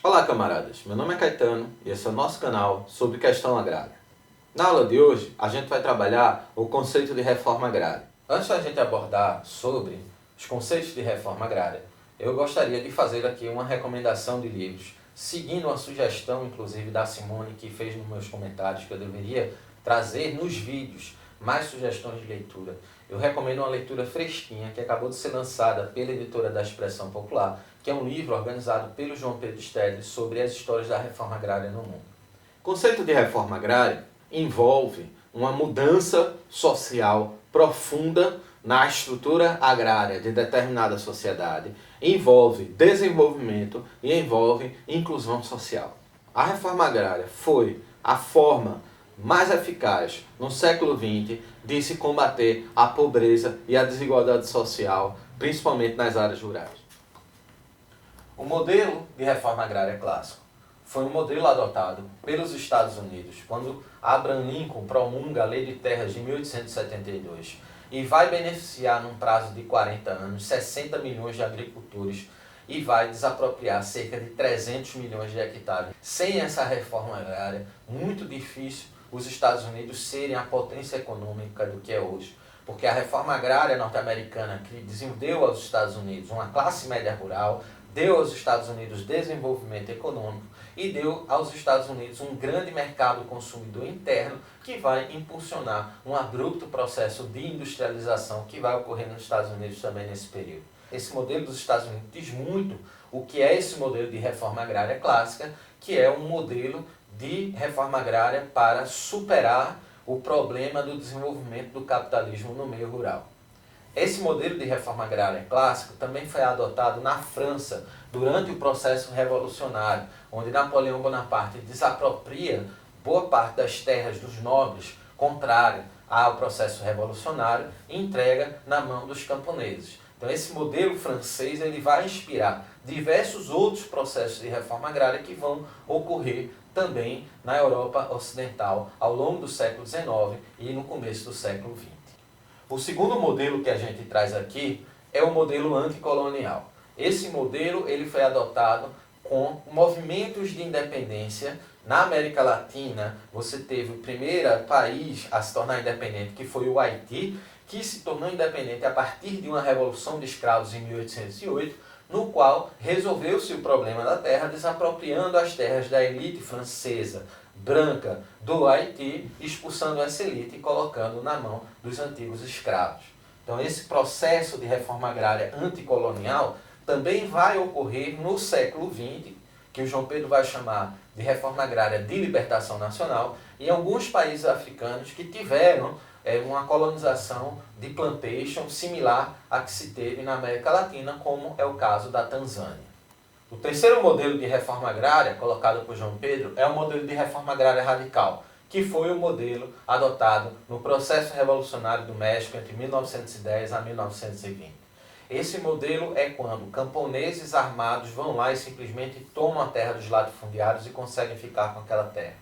Olá, camaradas. Meu nome é Caetano e esse é o nosso canal sobre questão agrária. Na aula de hoje, a gente vai trabalhar o conceito de reforma agrária. Antes da gente abordar sobre os conceitos de reforma agrária, eu gostaria de fazer aqui uma recomendação de livros, seguindo uma sugestão, inclusive, da Simone, que fez nos meus comentários que eu deveria trazer nos vídeos mais sugestões de leitura. Eu recomendo uma leitura fresquinha que acabou de ser lançada pela editora da Expressão Popular, que é um livro organizado pelo João Pedro Stedley sobre as histórias da reforma agrária no mundo. O conceito de reforma agrária envolve uma mudança social profunda na estrutura agrária de determinada sociedade, envolve desenvolvimento e envolve inclusão social. A reforma agrária foi a forma mais eficaz no século XX de se combater a pobreza e a desigualdade social, principalmente nas áreas rurais. O modelo de reforma agrária clássico foi um modelo adotado pelos Estados Unidos quando Abraham Lincoln promulga a Lei de Terras de 1872 e vai beneficiar num prazo de 40 anos 60 milhões de agricultores e vai desapropriar cerca de 300 milhões de hectares. Sem essa reforma agrária, muito difícil os Estados Unidos serem a potência econômica do que é hoje. Porque a reforma agrária norte-americana que deu aos Estados Unidos uma classe média rural, deu aos Estados Unidos desenvolvimento econômico e deu aos Estados Unidos um grande mercado consumidor interno que vai impulsionar um abrupto processo de industrialização que vai ocorrer nos Estados Unidos também nesse período. Esse modelo dos Estados Unidos diz muito o que é esse modelo de reforma agrária clássica, que é um modelo de reforma agrária para superar o problema do desenvolvimento do capitalismo no meio rural. Esse modelo de reforma agrária clássico também foi adotado na França durante o processo revolucionário, onde Napoleão Bonaparte desapropria boa parte das terras dos nobres, contrário ao processo revolucionário, e entrega na mão dos camponeses. Então esse modelo francês ele vai inspirar diversos outros processos de reforma agrária que vão ocorrer também na Europa Ocidental ao longo do século XIX e no começo do século XX. O segundo modelo que a gente traz aqui é o modelo anticolonial. Esse modelo ele foi adotado com movimentos de independência. Na América Latina, você teve o primeiro país a se tornar independente, que foi o Haiti, que se tornou independente a partir de uma revolução de escravos em 1808, no qual resolveu-se o problema da terra desapropriando as terras da elite francesa branca do Haiti, expulsando essa elite e colocando na mão dos antigos escravos. Então esse processo de reforma agrária anticolonial também vai ocorrer no século XX, que o João Pedro vai chamar de reforma agrária de libertação nacional, em alguns países africanos que tiveram uma colonização de plantation similar à que se teve na América Latina, como é o caso da Tanzânia. O terceiro modelo de reforma agrária, colocado por João Pedro, é o modelo de reforma agrária radical, que foi o modelo adotado no processo revolucionário do México entre 1910 a 1920. Esse modelo é quando camponeses armados vão lá e simplesmente tomam a terra dos latifundiários e conseguem ficar com aquela terra.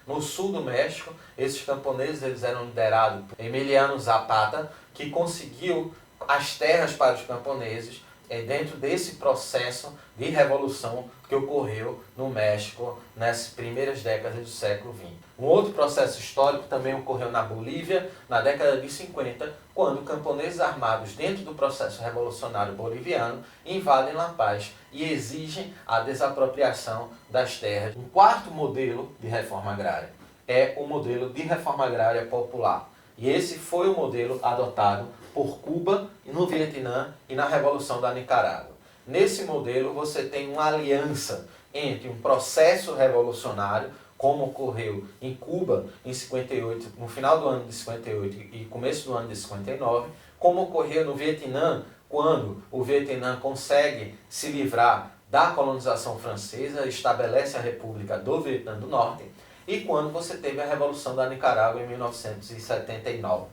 No sul do México, esses camponeses eles eram liderados por Emiliano Zapata, que conseguiu as terras para os camponeses dentro desse processo de revolução que ocorreu no México nas primeiras décadas do século XX. Um outro processo histórico também ocorreu na Bolívia, na década de 50, quando camponeses armados dentro do processo revolucionário boliviano invadem La Paz e exigem a desapropriação das terras. Um quarto modelo de reforma agrária é o modelo de reforma agrária popular. E esse foi o modelo adotado por Cuba, no Vietnã e na Revolução da Nicarágua. Nesse modelo você tem uma aliança entre um processo revolucionário, como ocorreu em Cuba em 58, no final do ano de 58 e começo do ano de 59, como ocorreu no Vietnã, quando o Vietnã consegue se livrar da colonização francesa, estabelece a República do Vietnã do Norte, e quando você teve a Revolução da Nicarágua em 1979.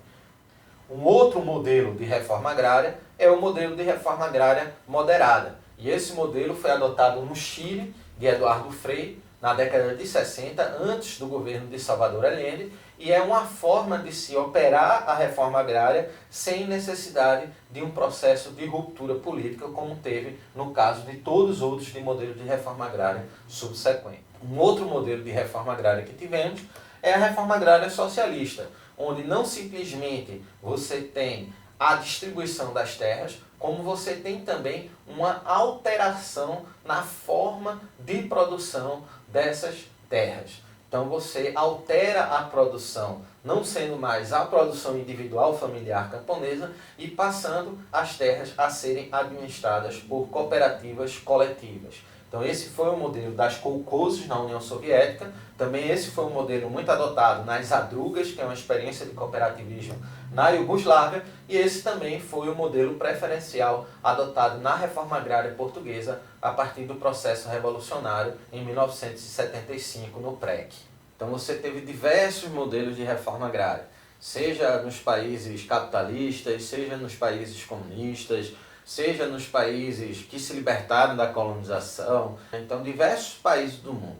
Um outro modelo de reforma agrária é o modelo de reforma agrária moderada. E esse modelo foi adotado no Chile, de Eduardo Frei, na década de 60, antes do governo de Salvador Allende, e é uma forma de se operar a reforma agrária sem necessidade de um processo de ruptura política, como teve no caso de todos os outros de modelos de reforma agrária subsequente. Um outro modelo de reforma agrária que tivemos é a reforma agrária socialista, onde não simplesmente você tem a distribuição das terras, como você tem também uma alteração na forma de produção dessas terras. Então você altera a produção, não sendo mais a produção individual familiar camponesa e passando as terras a serem administradas por cooperativas coletivas. Então esse foi o modelo das kolkhozes na União Soviética, também esse foi um modelo muito adotado nas Zadrugas, que é uma experiência de cooperativismo na Iugoslávia, e esse também foi o modelo preferencial adotado na reforma agrária portuguesa a partir do processo revolucionário em 1975 no PREC. Então você teve diversos modelos de reforma agrária, seja nos países capitalistas, seja nos países comunistas, seja nos países que se libertaram da colonização, então diversos países do mundo,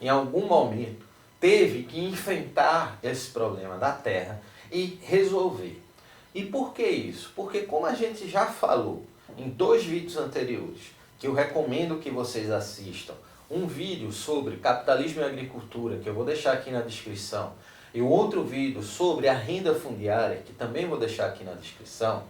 em algum momento, teve que enfrentar esse problema da terra e resolver. E por que isso? Porque como a gente já falou em 2 vídeos anteriores, que eu recomendo que vocês assistam, um vídeo sobre capitalismo e agricultura, que eu vou deixar aqui na descrição, e um outro vídeo sobre a renda fundiária, que também vou deixar aqui na descrição,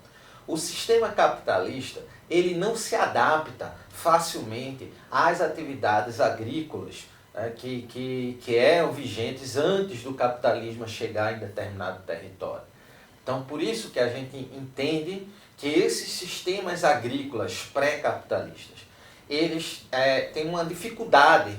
o sistema capitalista, ele não se adapta facilmente às atividades agrícolas, né, que eram vigentes antes do capitalismo chegar em determinado território. Então, por isso que a gente entende que esses sistemas agrícolas pré-capitalistas, eles têm uma dificuldade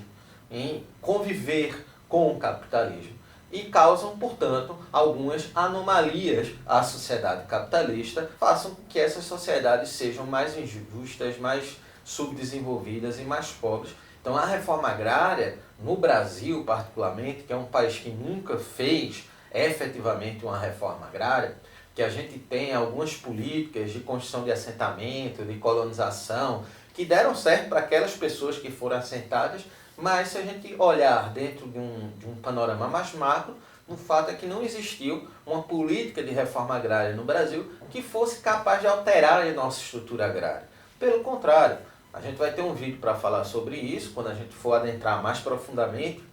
em conviver com o capitalismo e causam, portanto, algumas anomalias à sociedade capitalista, façam com que essas sociedades sejam mais injustas, mais subdesenvolvidas e mais pobres. Então a reforma agrária, no Brasil particularmente, que é um país que nunca fez efetivamente uma reforma agrária, que a gente tem algumas políticas de construção de assentamento, de colonização, que deram certo para aquelas pessoas que foram assentadas, mas se a gente olhar dentro de um panorama mais macro, o fato é que não existiu uma política de reforma agrária no Brasil que fosse capaz de alterar a nossa estrutura agrária. Pelo contrário, a gente vai ter um vídeo para falar sobre isso, quando a gente for adentrar mais profundamente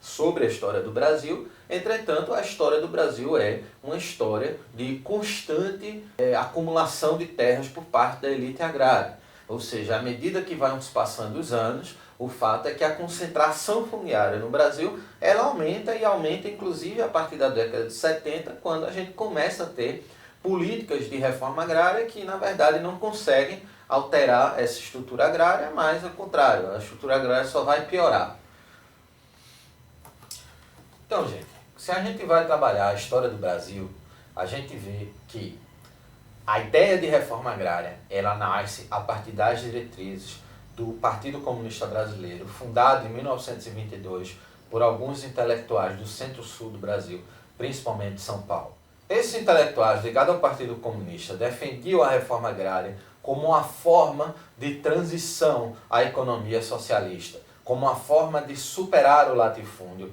sobre a história do Brasil. Entretanto, a história do Brasil é uma história de constante acumulação de terras por parte da elite agrária. Ou seja, à medida que vão se passando os anos, o fato é que a concentração fundiária no Brasil, ela aumenta e aumenta inclusive a partir da década de 70, quando a gente começa a ter políticas de reforma agrária que na verdade não conseguem alterar essa estrutura agrária, mas ao contrário, a estrutura agrária só vai piorar. Então, gente, se a gente vai trabalhar a história do Brasil, a gente vê que a ideia de reforma agrária, ela nasce a partir das diretrizes do Partido Comunista Brasileiro, fundado em 1922 por alguns intelectuais do centro-sul do Brasil, principalmente de São Paulo. Esses intelectuais ligados ao Partido Comunista defendiam a reforma agrária como uma forma de transição à economia socialista, como uma forma de superar o latifúndio.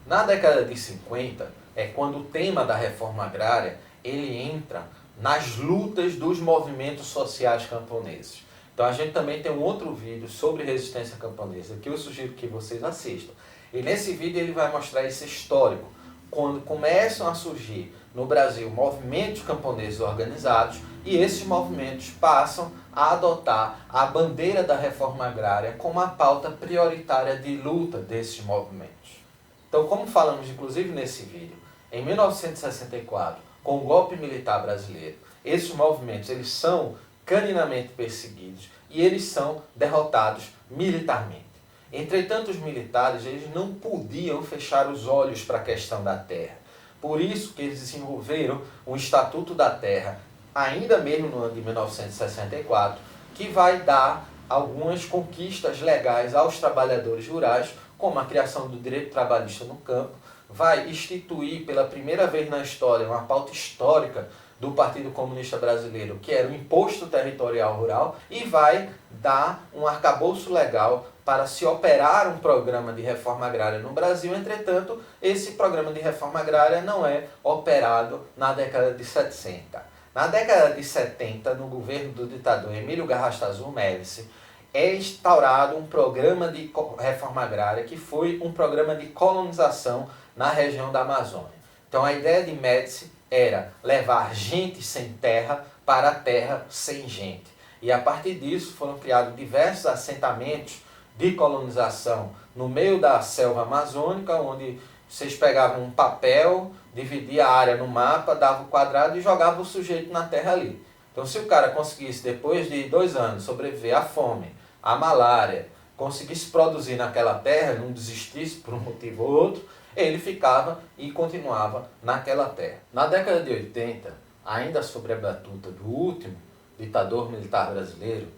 Na década de 50, é quando o tema da reforma agrária ele entra nas lutas dos movimentos sociais camponeses. Então a gente também tem um outro vídeo sobre resistência camponesa que eu sugiro que vocês assistam. E nesse vídeo ele vai mostrar esse histórico, quando começam a surgir no Brasil movimentos camponeses organizados e esses movimentos passam a adotar a bandeira da reforma agrária como a pauta prioritária de luta desses movimentos. Então, como falamos inclusive nesse vídeo, em 1964, com o golpe militar brasileiro, esses movimentos eles são caninamente perseguidos e eles são derrotados militarmente. Entretanto, os militares eles não podiam fechar os olhos para a questão da terra. Por isso que eles desenvolveram o Estatuto da Terra, ainda mesmo no ano de 1964, que vai dar algumas conquistas legais aos trabalhadores rurais, como a criação do direito trabalhista no campo, vai instituir pela primeira vez na história uma pauta histórica do Partido Comunista Brasileiro, que era o Imposto Territorial Rural, e vai dar um arcabouço legal para se operar um programa de reforma agrária no Brasil. Entretanto, esse programa de reforma agrária não é operado na década de 70. Na década de 70, no governo do ditador Emílio Garrastazu Médici, é instaurado um programa de reforma agrária que foi um programa de colonização na região da Amazônia. Então a ideia de Médici era levar gente sem terra para a terra sem gente. E a partir disso foram criados diversos assentamentos de colonização no meio da selva amazônica, onde vocês pegavam um papel, dividia a área no mapa, dava o quadrado e jogava o sujeito na terra ali. Então se o cara conseguisse, depois de 2 anos, sobreviver à fome, à malária, conseguisse produzir naquela terra, não desistisse por um motivo ou outro, ele ficava e continuava naquela terra. Na década de 80, ainda sob a batuta do último ditador militar brasileiro,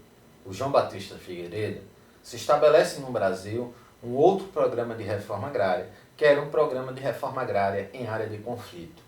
o João Batista Figueiredo, se estabelece no Brasil um outro programa de reforma agrária, que era um programa de reforma agrária em área de conflito.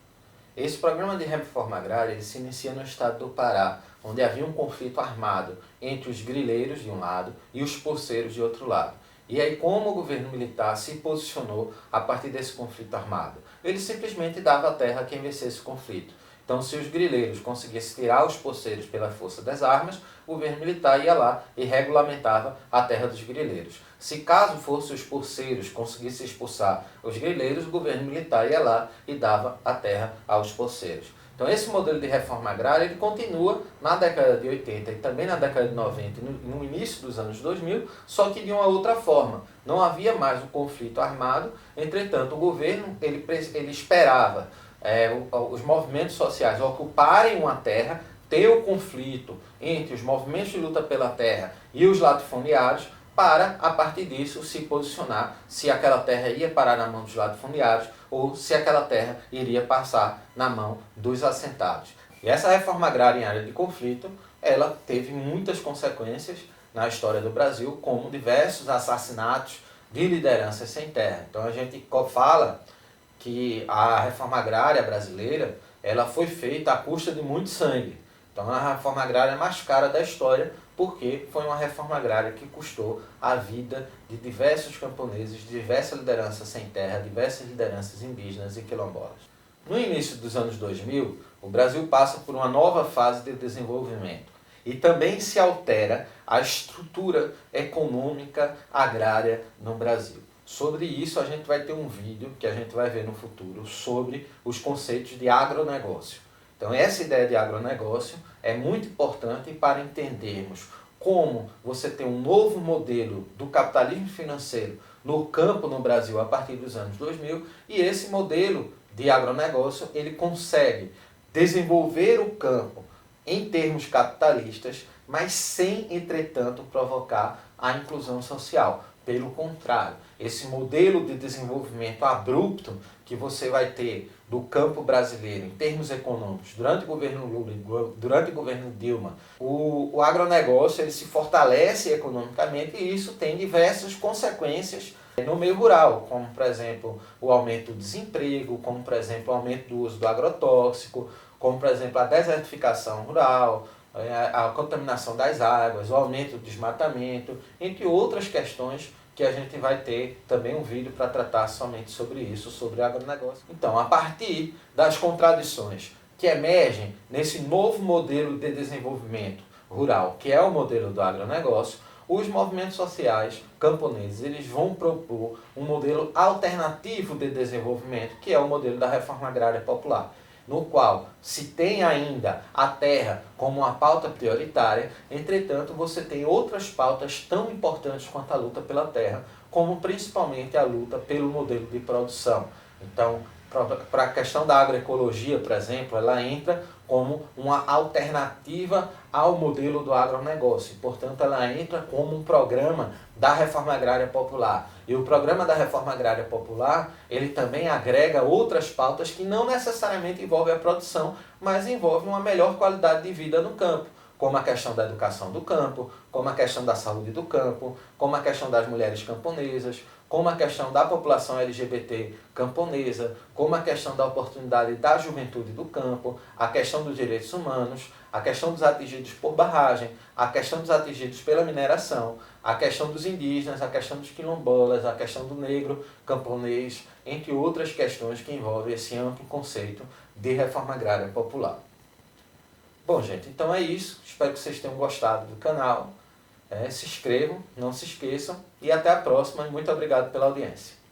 Esse programa de reforma agrária ele se inicia no estado do Pará, onde havia um conflito armado entre os grileiros de um lado e os poceiros de outro lado. E aí como o governo militar se posicionou a partir desse conflito armado? Ele simplesmente dava a terra a quem vencesse o conflito. Então, se os grileiros conseguissem tirar os poceiros pela força das armas, o governo militar ia lá e regulamentava a terra dos grileiros. Se caso fossem os poceiros conseguissem expulsar os grileiros, o governo militar ia lá e dava a terra aos poceiros. Então esse modelo de reforma agrária ele continua na década de 80 e também na década de 90 e no início dos anos 2000, só que de uma outra forma. Não havia mais um conflito armado, entretanto o governo ele esperava os movimentos sociais ocuparem uma terra, ter o conflito entre os movimentos de luta pela terra e os latifundiários, para, a partir disso, se posicionar se aquela terra ia parar na mão dos latifundiários ou se aquela terra iria passar na mão dos assentados. E essa reforma agrária em área de conflito, ela teve muitas consequências na história do Brasil, como diversos assassinatos de lideranças sem terra. Então a gente fala que a reforma agrária brasileira ela foi feita à custa de muito sangue. Então é a reforma agrária mais cara da história, porque foi uma reforma agrária que custou a vida de diversos camponeses, de diversas lideranças sem terra, diversas lideranças indígenas e quilombolas. No início dos anos 2000, o Brasil passa por uma nova fase de desenvolvimento e também se altera a estrutura econômica agrária no Brasil. Sobre isso a gente vai ter um vídeo que a gente vai ver no futuro sobre os conceitos de agronegócio. Então essa ideia de agronegócio é muito importante para entendermos como você tem um novo modelo do capitalismo financeiro no campo no Brasil a partir dos anos 2000 e esse modelo de agronegócio ele consegue desenvolver o campo em termos capitalistas, mas sem, entretanto, provocar a inclusão social. Pelo contrário, esse modelo de desenvolvimento abrupto que você vai ter do campo brasileiro em termos econômicos durante o governo Lula e durante o governo Dilma, o agronegócio ele se fortalece economicamente e isso tem diversas consequências no meio rural, como por exemplo o aumento do desemprego, como por exemplo o aumento do uso do agrotóxico, como por exemplo a desertificação rural, a contaminação das águas, o aumento do desmatamento, entre outras questões que a gente vai ter também um vídeo para tratar somente sobre isso, sobre agronegócio. Então, a partir das contradições que emergem nesse novo modelo de desenvolvimento rural, que é o modelo do agronegócio, os movimentos sociais camponeses eles vão propor um modelo alternativo de desenvolvimento, que é o modelo da reforma agrária popular, no qual se tem ainda a terra como uma pauta prioritária, entretanto você tem outras pautas tão importantes quanto a luta pela terra, como principalmente a luta pelo modelo de produção. Então, para a questão da agroecologia, por exemplo, ela entra como uma alternativa ao modelo do agronegócio. Portanto, ela entra como um programa da reforma agrária popular. E o programa da reforma agrária popular, ele também agrega outras pautas que não necessariamente envolvem a produção, mas envolvem uma melhor qualidade de vida no campo, como a questão da educação do campo, como a questão da saúde do campo, como a questão das mulheres camponesas, como a questão da população LGBT camponesa, como a questão da oportunidade da juventude do campo, a questão dos direitos humanos, a questão dos atingidos por barragem, a questão dos atingidos pela mineração, a questão dos indígenas, a questão dos quilombolas, a questão do negro camponês, entre outras questões que envolvem esse amplo conceito de reforma agrária popular. Bom, gente, então é isso. Espero que vocês tenham gostado do canal. Se inscrevam, não se esqueçam e até a próxima. E muito obrigado pela audiência.